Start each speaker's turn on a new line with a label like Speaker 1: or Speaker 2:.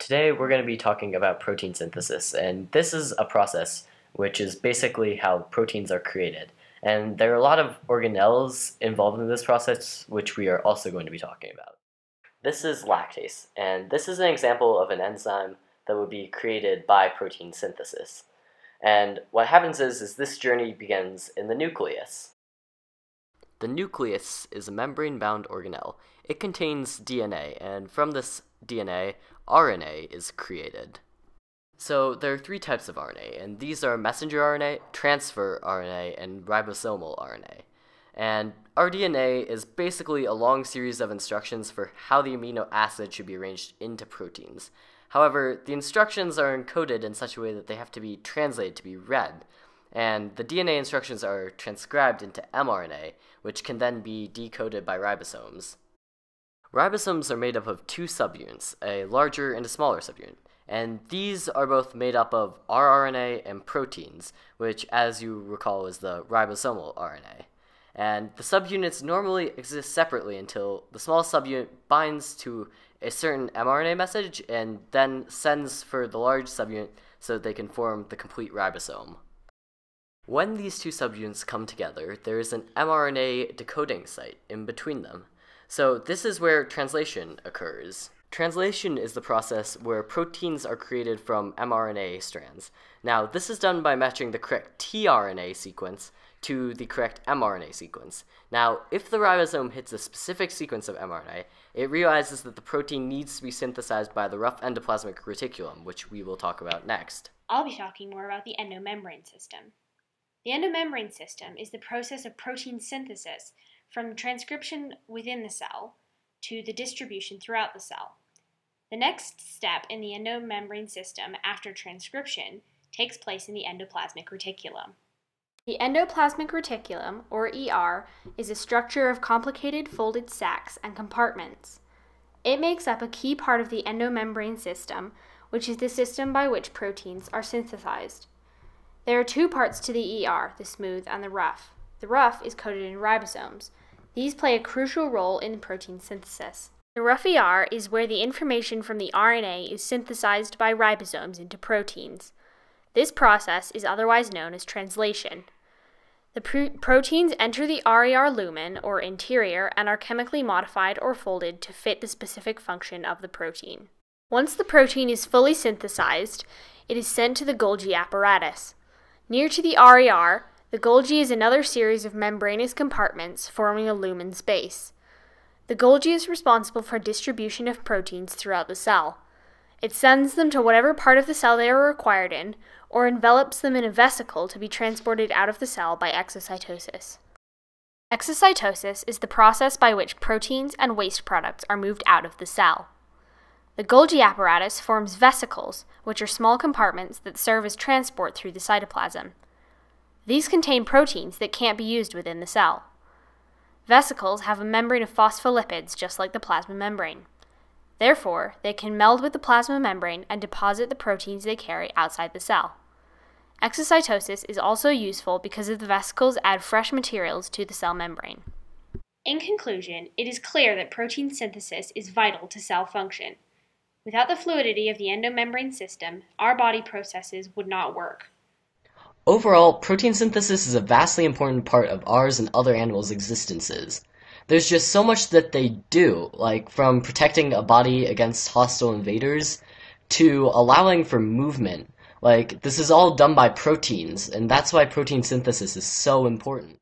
Speaker 1: Today we're going to be talking about protein synthesis, and this is a process which is basically how proteins are created. And there are a lot of organelles involved in this process, which we are also going to be talking about. This is lactase, and this is an example of an enzyme that would be created by protein synthesis. And what happens is this journey begins in the nucleus. The nucleus is a membrane-bound organelle. It contains DNA, and from this DNA, RNA is created. So there are three types of RNA, and these are messenger RNA, transfer RNA, and ribosomal RNA. And our DNA is basically a long series of instructions for how the amino acid should be arranged into proteins. However, the instructions are encoded in such a way that they have to be translated to be read, and the DNA instructions are transcribed into mRNA, which can then be decoded by ribosomes. Ribosomes are made up of two subunits, a larger and a smaller subunit, and these are both made up of rRNA and proteins, which, as you recall, is the ribosomal RNA. And the subunits normally exist separately until the small subunit binds to a certain mRNA message and then sends for the large subunit so that they can form the complete ribosome. When these two subunits come together, there is an mRNA decoding site in between them. So this is where translation occurs. Translation is the process where proteins are created from mRNA strands. Now, this is done by matching the correct tRNA sequence to the correct mRNA sequence. Now, if the ribosome hits a specific sequence of mRNA, it realizes that the protein needs to be synthesized by the rough endoplasmic reticulum, which we will talk about next.
Speaker 2: I'll be talking more about the endomembrane system. The endomembrane system is the process of protein synthesis from transcription within the cell to the distribution throughout the cell. The next step in the endomembrane system after transcription takes place in the endoplasmic reticulum. The endoplasmic reticulum, or ER, is a structure of complicated folded sacs and compartments. It makes up a key part of the endomembrane system, which is the system by which proteins are synthesized. There are two parts to the ER, the smooth and the rough. The rough is coded in ribosomes. These play a crucial role in protein synthesis. The rough ER is where the information from the RNA is synthesized by ribosomes into proteins. This process is otherwise known as translation. The proteins enter the RER lumen, or interior, and are chemically modified or folded to fit the specific function of the protein. Once the protein is fully synthesized, it is sent to the Golgi apparatus. Near to the RER, the Golgi is another series of membranous compartments forming a lumen space. The Golgi is responsible for distribution of proteins throughout the cell. It sends them to whatever part of the cell they are required in, or envelops them in a vesicle to be transported out of the cell by exocytosis. Exocytosis is the process by which proteins and waste products are moved out of the cell. The Golgi apparatus forms vesicles, which are small compartments that serve as transport through the cytoplasm. These contain proteins that can't be used within the cell. Vesicles have a membrane of phospholipids just like the plasma membrane. Therefore, they can meld with the plasma membrane and deposit the proteins they carry outside the cell. Exocytosis is also useful because the vesicles add fresh materials to the cell membrane. In conclusion, it is clear that protein synthesis is vital to cell function. Without the fluidity of the endomembrane system, our body processes would not work.
Speaker 1: Overall, protein synthesis is a vastly important part of ours and other animals' existences. There's just so much that they do, like from protecting a body against hostile invaders to allowing for movement. Like, this is all done by proteins, and that's why protein synthesis is so important.